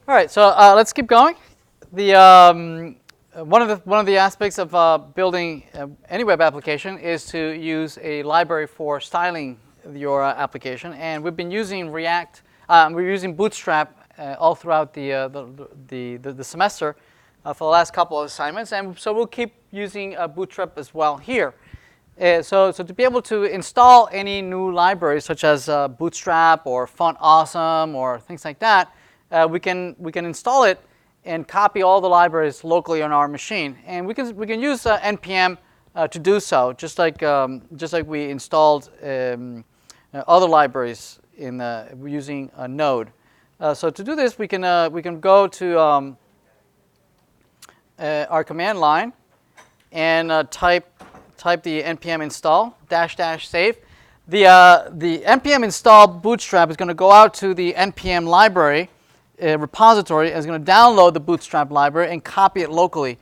All right, so let's keep going. The one of the aspects of building any web application is to use a library for styling your application, and we've been using React. We're using Bootstrap all throughout the semester for the last couple of assignments, and so we'll keep using Bootstrap as well here. So to be able to install any new libraries such as Bootstrap or fontawesome or things like that, we can install it and copy all the libraries locally on our machine, and we can use npm to do so, just like we installed other libraries in using a node. So to do this, we can go to our command line and type the npm install -- save. The npm install Bootstrap is going to go out to the npm library repository and is going to download the Bootstrap library and copy it locally.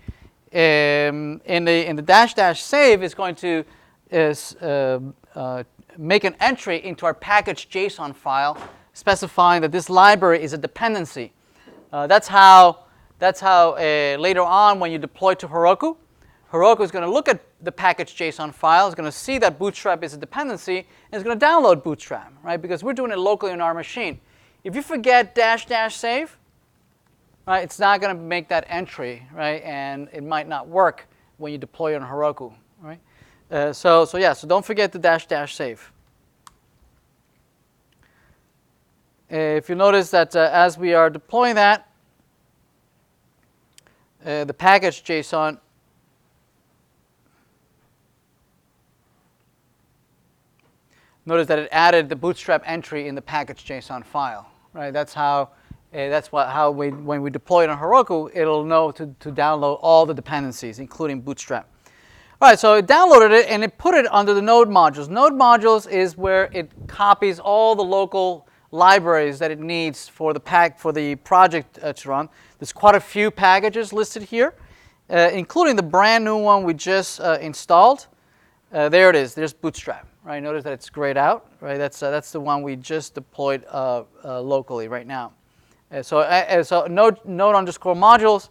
In the -- save is going to make an entry into our package.json file specifying that this library is a dependency. That's how later on when you deploy to Heroku, Heroku is going to look at the package.json file, is going to see that Bootstrap is a dependency, and is going to download Bootstrap, right? Because we're doing it locally on our machine. If you forget -- save, right, it's not going to make that entry, right? And it might not work when you deploy on Heroku, right? So don't forget the -- save. If you notice that as we are deploying that, the package.json notice that it added the Bootstrap entry in the package.json file, right? That's how when we deploy it on Heroku, it'll know to download all the dependencies, including Bootstrap. All right, so it downloaded it and it put it under the node modules. Node modules is where it copies all the local libraries that it needs for the project to run. There's quite a few packages listed here, including the brand new one we just installed. There it is. There's Bootstrap. Right, notice that it's grayed out. Right, that's the one we just deployed locally right now. So node_modules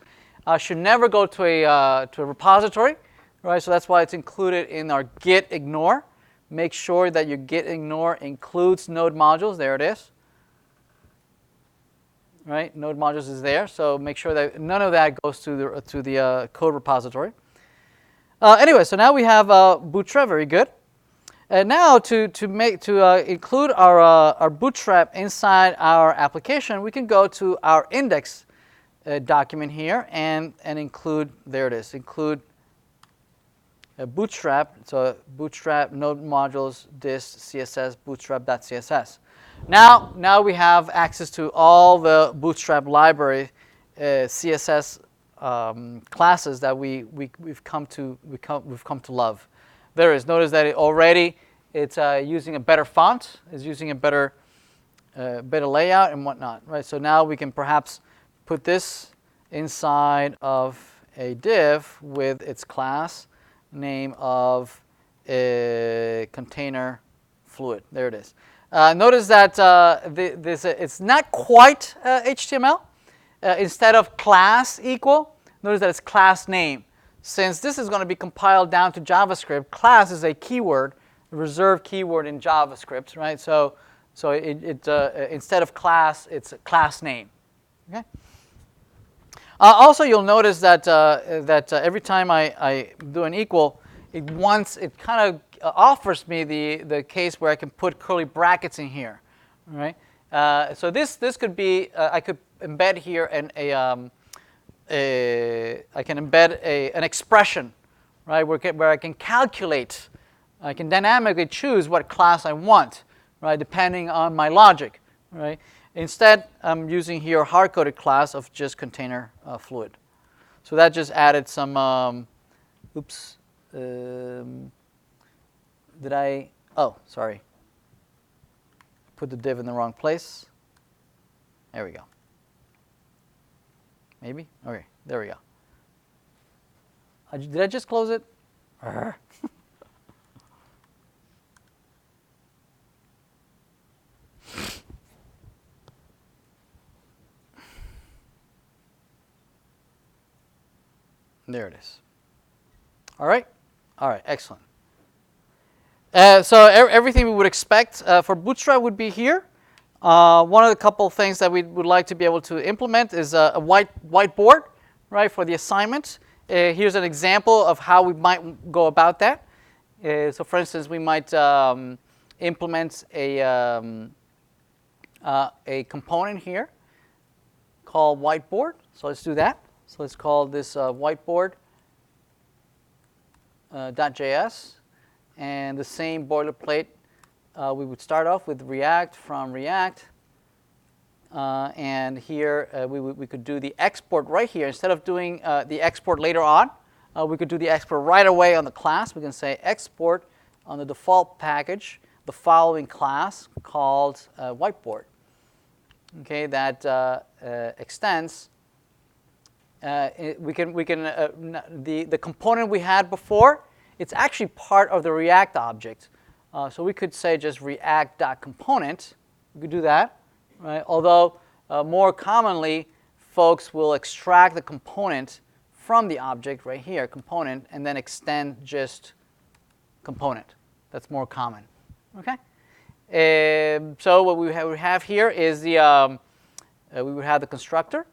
should never go to a repository, right? So that's why it's included in our git ignore. Make sure that your git ignore includes node modules. There it is. Right, node modules is there. So make sure that none of that goes to the code repository. Anyway, so now we have Bootstrap. Very good. Now to include our Bootstrap inside our application, we can go to our index document here and include, there it is, include Bootstrap. So Bootstrap node modules dist css bootstrap.css. Now we have access to all the Bootstrap library CSS classes that we've come to love. There is. Notice that it's using a better font, it's using a better layout and whatnot, right? So now we can perhaps put this inside of a div with its class name of container fluid. There it is. Notice that it's not quite HTML. Instead of class equal, notice that it's class name. Since this is going to be compiled down to JavaScript, class is a keyword, a reserved keyword in JavaScript, right? So instead of class, it's a class name. Okay. Also, you'll notice that every time I do an equal, it kind of offers me the case where I can put curly brackets in here, right? So this could be I could embed here I can embed an expression, right, where I can calculate, I can dynamically choose what class I want, right, depending on my logic, right. Instead, I'm using here a hard-coded class of just container fluid. So that just added some, oops, oh, sorry. Put the div in the wrong place. There we go. Maybe? Okay, there we go. Did I just close it? There it is. All right, excellent. So everything we would expect for Bootstrap would be here. One of the couple of things that we would like to be able to implement is a whiteboard, right, for the assignment. Here's an example of how we might go about that. So for instance, we might implement a component here called whiteboard. So let's do that. So let's call this whiteboard.js. And the same boilerplate, we would start off with React from React. And here we could do the export right here. Instead of doing the export later on, we could do the export right away on the class. We can say export on the default package, the following class called whiteboard. Okay, that extends. The component we had before, it's actually part of the React object. So we could say just react.component. We could do that, right? Although more commonly, folks will extract the component from the object right here, component, and then extend just component. That's more common. Okay. So what we have here is the we would have the constructor.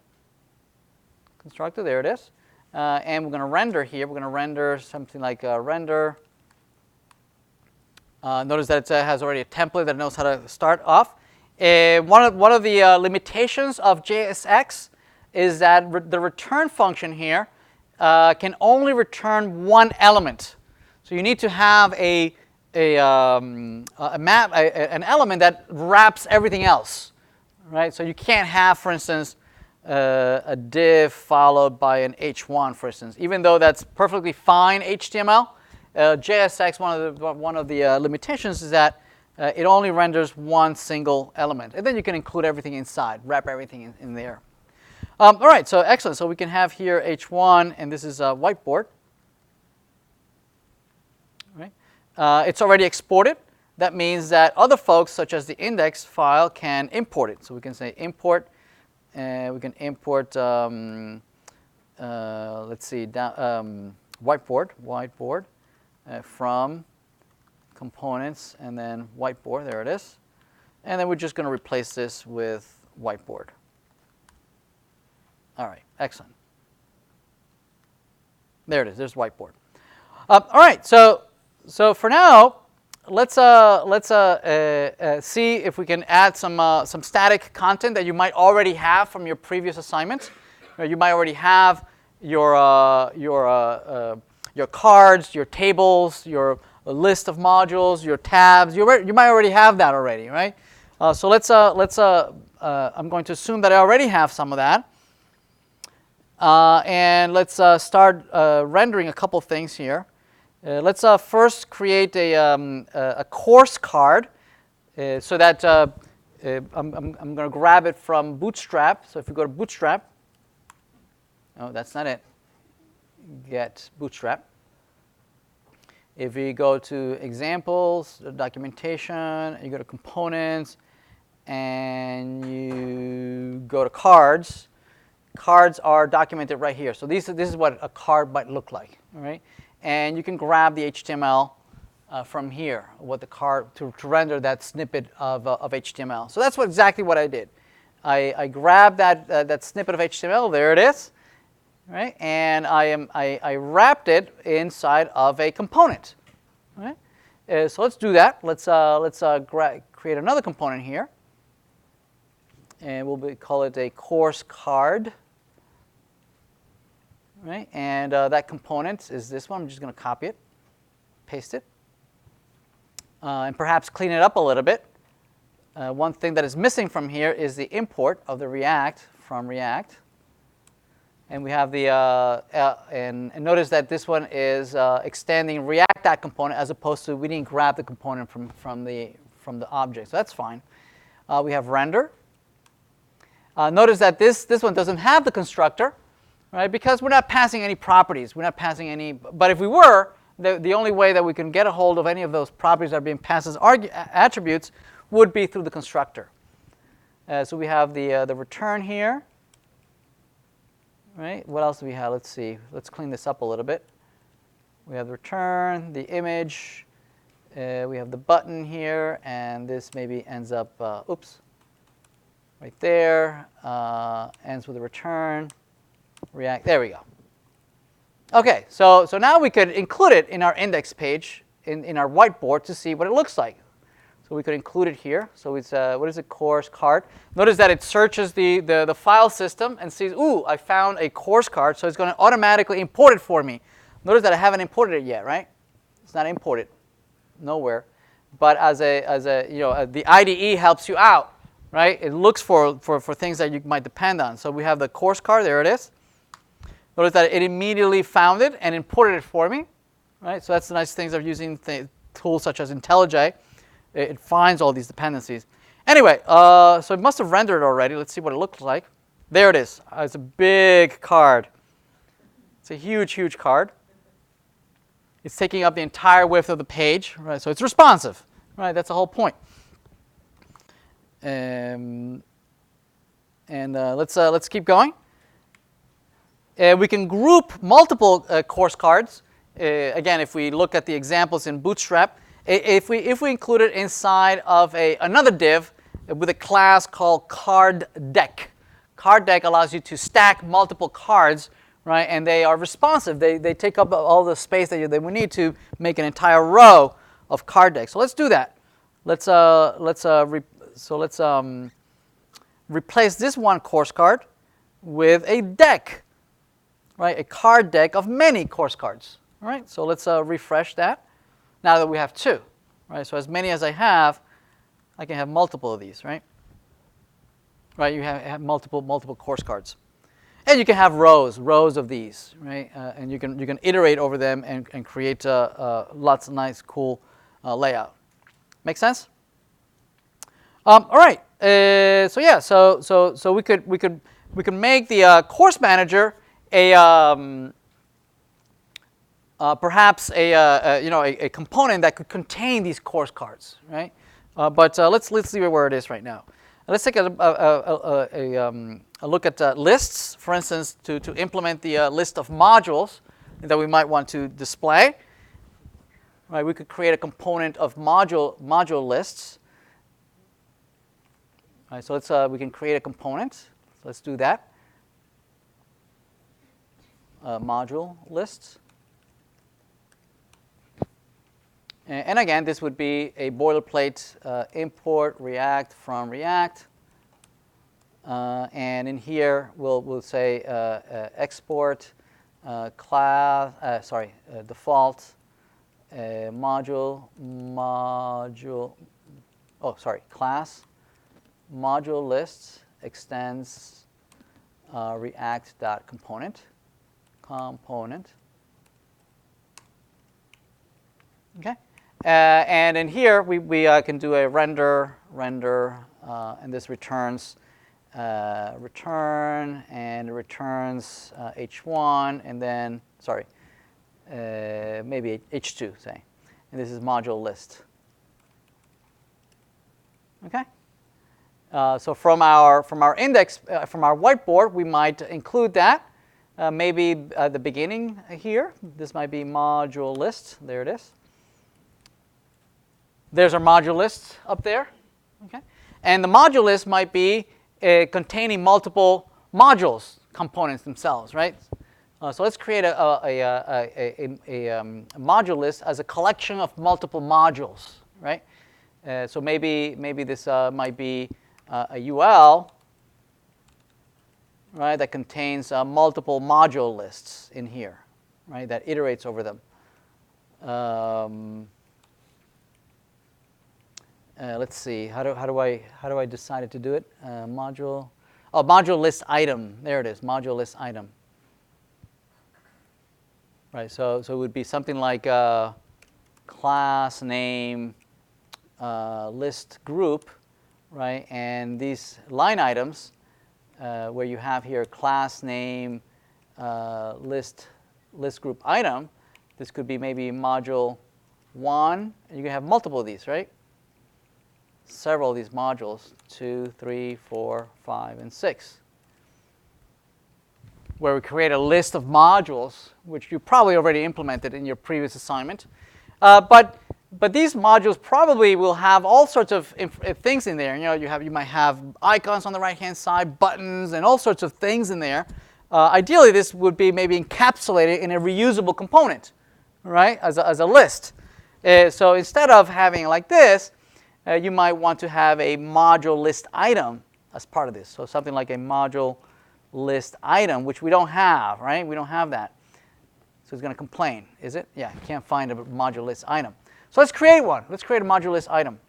Constructor, there it is. And we're going to render here. We're going to render something like render. Notice that it has already a template that knows how to start off. One of the limitations of JSX is that the return function here can only return one element. So you need to have an element that wraps everything else, right? So you can't have, for instance, a div followed by an h1, for instance. Even though that's perfectly fine HTML, JSX, one of the limitations is that it only renders one single element. And then you can include everything inside, wrap everything in there. All right, so excellent. So we can have here h1, and this is a whiteboard. Right? It's already exported. That means that other folks, such as the index file, can import it. So we can say import. We can import, let's see, whiteboard from components, and then whiteboard, there it is. And then we're just going to replace this with whiteboard. All right, excellent. There it is, there's whiteboard. All right, so for now, let's see if we can add some static content that you might already have from your previous assignments. You might already have your cards, your tables, your list of modules, your tabs. You might already have that already, right? So I'm going to assume that I already have some of that. And let's start rendering a couple things here. Let's first create a course card so that I'm going to grab it from Bootstrap. So if you go to Bootstrap, oh, that's not it. Get Bootstrap. If you go to examples, documentation, you go to components, and you go to cards. Cards are documented right here. So this is what a card might look like, all right? And you can grab the HTML from here, what the card to render that snippet of HTML. So that's exactly what I did. I grabbed that snippet of HTML. There it is, right? And I wrapped it inside of a component. Right? So let's do that. Let's create another component here, and we'll call it a course card. Right? And that component is this one. I'm just going to copy it, paste it, and perhaps clean it up a little bit. One thing that is missing from here is the import of the React from React. And we have the, and notice that this one is extending React.component as opposed to we didn't grab the component from the object. So that's fine. We have render. Notice that this one doesn't have the constructor, right? Because we're not passing any properties. We're not passing any, but if we were, the only way that we can get a hold of any of those properties that are being passed as attributes would be through the constructor. So we have the return here. right? What else do we have? Let's see. Let's clean this up a little bit. We have the return, the image. We have the button here, and this maybe ends up, oops, right there. Ends with a return. React. There we go. Okay, so now we could include it in our index page in our whiteboard to see what it looks like. So we could include it here. So it's what is a course card? Notice that it searches the file system and sees, ooh, I found a course card. So it's going to automatically import it for me. Notice that I haven't imported it yet, right? It's not imported, nowhere. But as a you know, the IDE helps you out, right? It looks for things that you might depend on. So we have the course card. There it is. Notice that it immediately found it and imported it for me, right? So that's the nice things of using tools such as IntelliJ. It finds all these dependencies. Anyway, so it must have rendered already. Let's see what it looks like. There it is. It's a big card. It's a huge, huge card. It's taking up the entire width of the page, right? So it's responsive, right? That's the whole point. Let's keep going. We can group multiple course cards. Again, if we look at the examples in Bootstrap, if we include it inside of another div with a class called card deck. Card deck allows you to stack multiple cards, right? And they are responsive. They take up all the space that we need to make an entire row of card decks. So let's do that. Let's replace this one course card with a deck. Right, a card deck of many course cards. All right, so let's refresh that. Now that we have two, right? So as many as I have, I can have multiple of these, right? Right, you have multiple course cards, and you can have rows of these, right? And you can iterate over them and create lots of nice, cool layout. Make sense? All right. So yeah, so we could make the course manager perhaps a component that could contain these course cards, right? But let's see where it is right now. Let's take a look at lists, for instance, to implement the list of modules that we might want to display. Right, we could create a component of module lists. All right, so we can create a component. So let's do that. Module lists. And again, this would be a boilerplate import React from React. And in here, we'll say export default class module lists extends react.component. Okay, and in here we can do a render, and this returns return, and it returns h1, and then maybe h2, say, and this is module list. Okay, so from our index from our whiteboard, we might include that. Maybe at the beginning here, this might be module list. There it is. There's our module list up there. Okay, and the module list might be containing multiple modules, components themselves, right? So let's create a module list as a collection of multiple modules, right? So maybe this might be a UL. Right, that contains multiple module lists in here, right? That iterates over them. Let's see. How do I decide to do it? Module list item. There it is. Module list item. Right. So it would be something like class name list group, right? And these line items. Where you have here class name list group item, this could be maybe module 1, and you can have multiple of these, right? Several of these modules, 2, 3, 4, 5, and 6. where we create a list of modules, which you probably already implemented in your previous assignment. But these modules probably will have all sorts of things in there. You might have icons on the right-hand side, buttons, and all sorts of things in there. Ideally, this would be maybe encapsulated in a reusable component, right, as a list. So instead of having like this, you might want to have a module list item as part of this. So something like a module list item, which we don't have, right? We don't have that. So it's going to complain, is it? Yeah, you can't find a module list item. So let's create one. Let's create a module list item.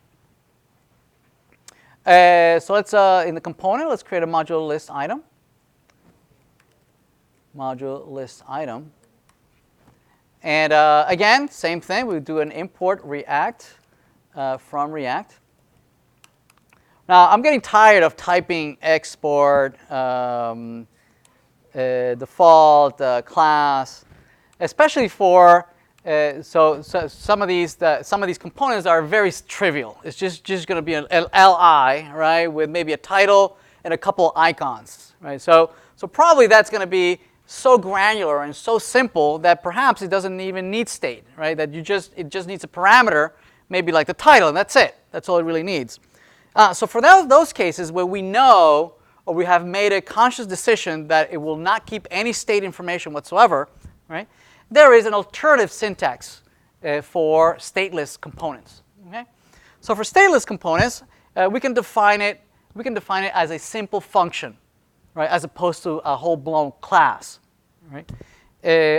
So let's, in the component, let's create a module list item. Module list item. And again, same thing. We do an import React from React. Now, I'm getting tired of typing export, default, class, especially for so some of these components are very trivial. It's just going to be an LI, right, with maybe a title and a couple icons, right? So probably that's going to be so granular and so simple that perhaps it doesn't even need state, right? That it just needs a parameter, maybe like the title, and that's it. That's all it really needs. So for those cases where we know or we have made a conscious decision that it will not keep any state information whatsoever, right? There is an alternative syntax for stateless components. Okay? So for stateless components, we can define it as a simple function, right, as opposed to a whole-blown class. Right?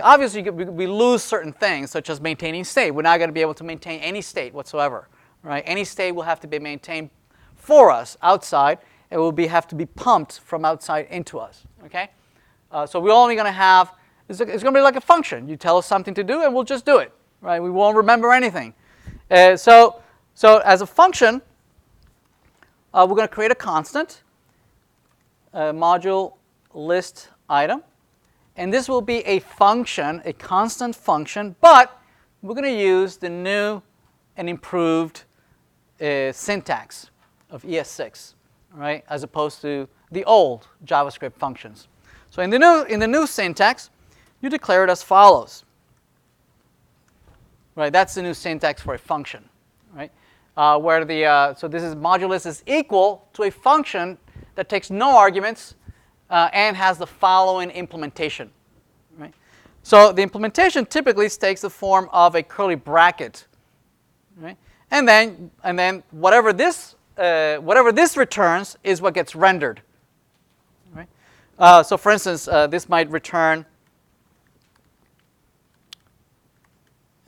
Obviously, we lose certain things, such as maintaining state. We're not going to be able to maintain any state whatsoever. Right? Any state will have to be maintained for us outside. It will have to be pumped from outside into us. Okay? So we're only going to have, it's going to be like a function. You tell us something to do, and we'll just do it. Right? We won't remember anything. So as a function, we're going to create a constant, module list item. And this will be a function, a constant function, but we're going to use the new and improved syntax of ES6, right, as opposed to the old JavaScript functions. So in the new syntax, you declare it as follows. Right, that's the new syntax for a function, right? Where so this is modulus is equal to a function that takes no arguments and has the following implementation. Right? So the implementation typically takes the form of a curly bracket, right? And then whatever this returns is what gets rendered. Right? So for instance, this might return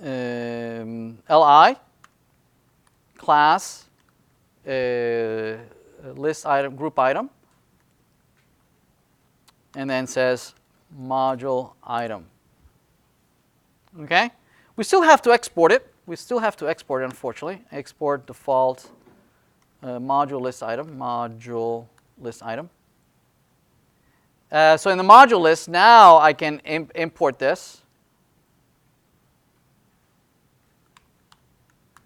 li class list item group item, and then says module item. Okay? We still have to export it. Unfortunately. Export default module list item, module list item. So in the module list, now I can import this.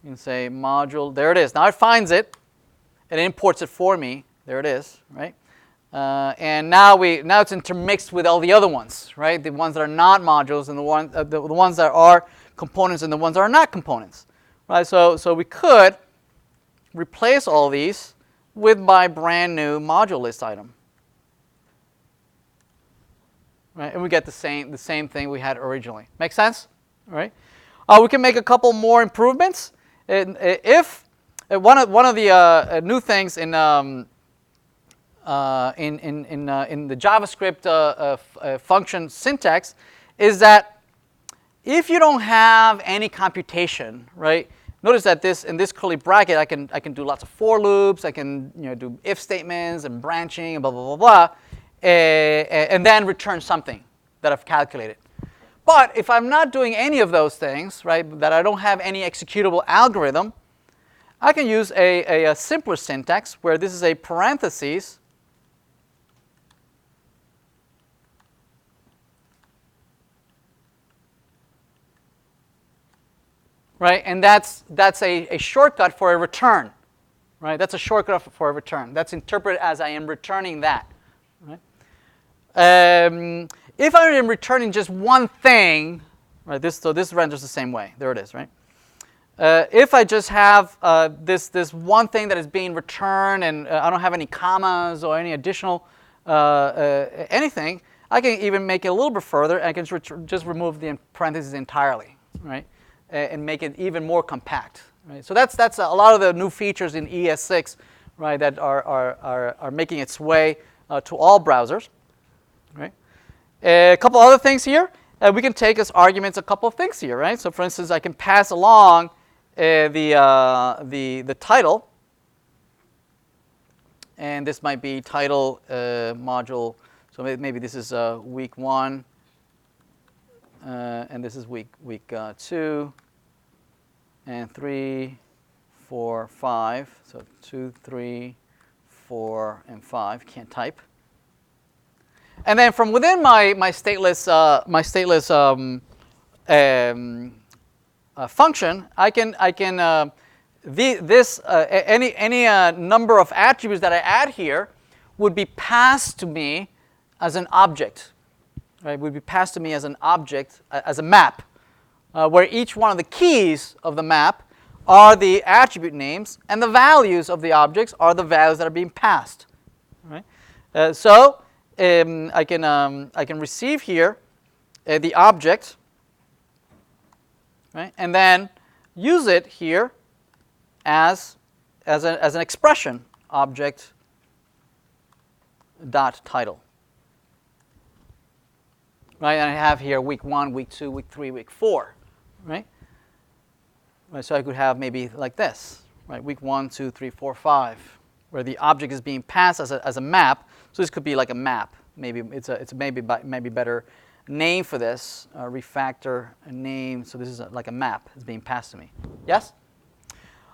You can say module, there it is. Now it finds it. It imports it for me. There it is, right? And now it's intermixed with all the other ones, right? The ones that are not modules and the ones that are components and the ones that are not components, right? So we could replace all these with my brand new module list item, right? And we get the same thing we had originally. Make sense? All right. We can make a couple more improvements. If one of the new things in the JavaScript function syntax is that if you don't have any computation, right? Notice that in this curly bracket, I can do lots of for loops. I can do if statements and branching and blah blah blah blah, and then return something that I've calculated. But if I'm not doing any of those things, right, that I don't have any executable algorithm, I can use a simpler syntax where this is a parentheses. Right, and that's a shortcut for a return. Right, that's a shortcut for a return. That's interpreted as I am returning that. Right? if I am returning just one thing, right? So this renders the same way. There it is, right? If I just have this one thing that is being returned and I don't have any commas or any additional anything, I can even make it a little bit further. I can just remove the parentheses entirely, right? And make it even more compact, right? So that's a lot of the new features in ES6, right? That are making its way to all browsers, right? A couple other things here. We can take as arguments a couple of things here, right? So for instance, I can pass along the title, and this might be title module. So maybe this is week 1, and this is week 2, and 3, 4, 5. So 2, 3, 4, and 5. Can't type. And then from within my stateless function, I can any number of attributes that I add here would be passed to me as an object, right? Would be passed to me as an object, as a map, where each one of the keys of the map are the attribute names, and the values of the objects are the values that are being passed, right? So I can receive here the object, right, and then use it here as an expression, object dot title. Right, and I have here week 1, week 2, week 3, week 4, right? So I could have maybe like this, right? Week 1, 2, 3, 4, 5, where the object is being passed as a map. So this could be like a map. Maybe it's maybe better name for this, refactor a name. So this is like a map is being passed to me. Yes.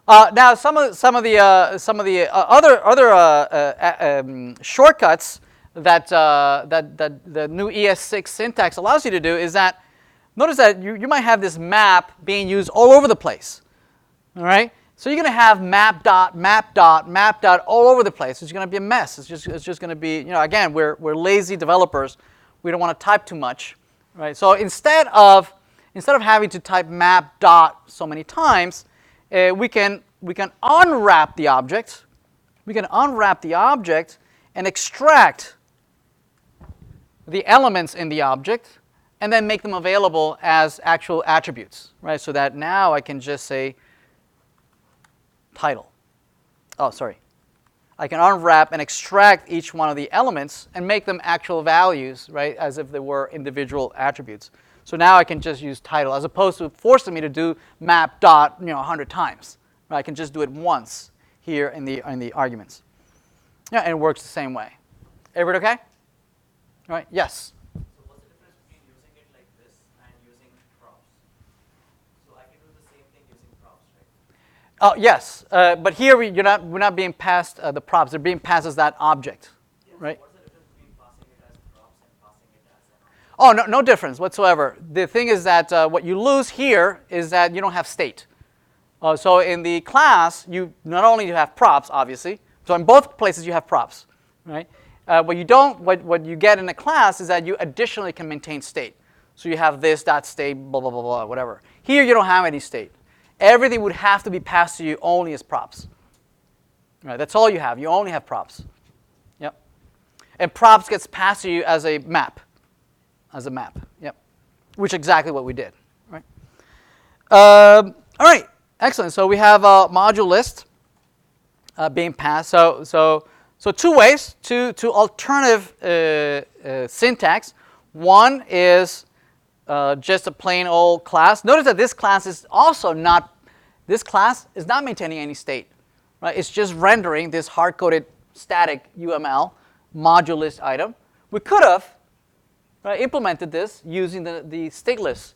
Now some of the other shortcuts that the new ES6 syntax allows you to do is that, notice that you might have this map being used all over the place, all right? So you're going to have map dot all over the place. It's going to be a mess. It's just going to be, again, we're lazy developers. We don't want to type too much, right? So instead of having to type map dot so many times, we can unwrap the object. We can unwrap the object and extract the elements in the object, and then make them available as actual attributes, right? So that now I can just say title. Oh, sorry. I can unwrap and extract each one of the elements and make them actual values, right, as if they were individual attributes. So now I can just use title, as opposed to forcing me to do map dot 100 times. Right? I can just do it once here in the arguments. Yeah, and it works the same way. Everybody okay? All right. Yes. So what's the difference between using it like this and using props? So I can do the same thing using props, right? Oh yes, but here we're not being passed the props. They're being passed as that object, Yes, right? So what's the difference between passing it as props and passing it as an object? Oh, no difference whatsoever. The thing is that what you lose here is that you don't have state. So in the class, you not only have props, obviously. So in both places you have props, right? What you get in a class is that you additionally can maintain state. So you have this dot state, blah blah blah blah, whatever. Here you don't have any state. Everything would have to be passed to you only as props. Right? That's all you have. You only have props. Yep. And props gets passed to you as a map. As a map. Yep. Which is exactly what we did. Right. All right. Excellent. So we have a module list being passed. So two ways, two alternative syntax. One is just a plain old class. Notice that this class is not maintaining any state. Right? It's just rendering this hard-coded static UML module list item. We could have implemented this using the stateless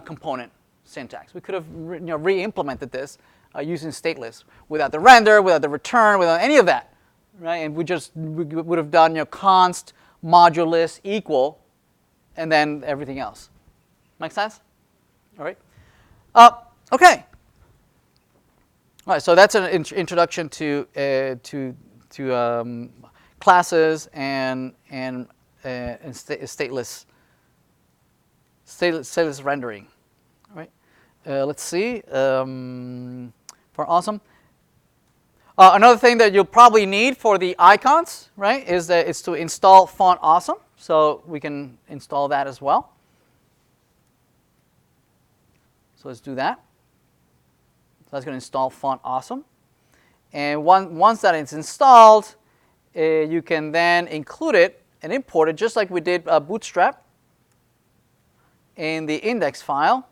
component syntax. We could have re-implemented this using stateless without the render, without the return, without any of that, right? And we would have done const module list equal, and then everything else. Make sense? All right. Okay. All right. So that's an introduction to classes and and stateless rendering. All right. Let's see. For awesome. Another thing that you'll probably need for the icons, right, is to install fontawesome. So we can install that as well. So let's do that. So that's going to install fontawesome. And once that is installed, you can then include it and import it just like we did bootstrap in the index file.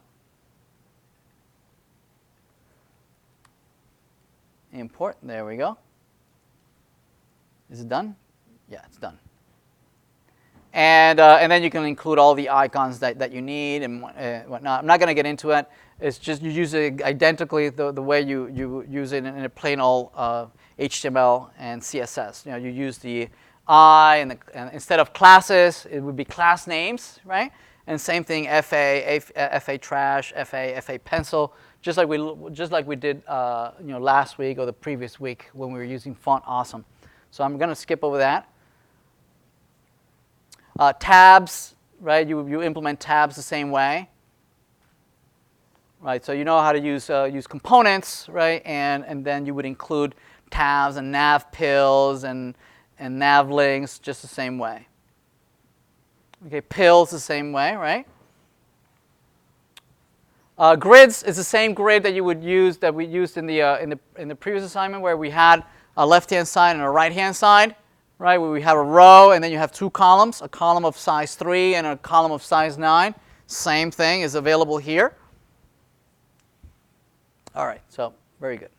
Import, there we go. Is it done? Yeah, it's done. And then you can include all the icons that you need and whatnot. I'm not going to get into it. It's just you use it identically the way you use it in a plain old HTML and CSS. You know, you use the I and instead of classes, it would be class names, right? And same thing, FA trash, FA pencil, just like we did last week or the previous week when we were using fontawesome. So I'm going to skip over that. Tabs, right? You implement tabs the same way, right? So you know how to use components, right? And then you would include tabs and nav pills and nav links just the same way. Okay, pills the same way, right? Grids is the same grid that we used in the previous assignment where we had a left-hand side and a right-hand side. Right, where we have a row and then you have two columns, a column of size 3 and a column of size 9. Same thing is available here. All right, so very good.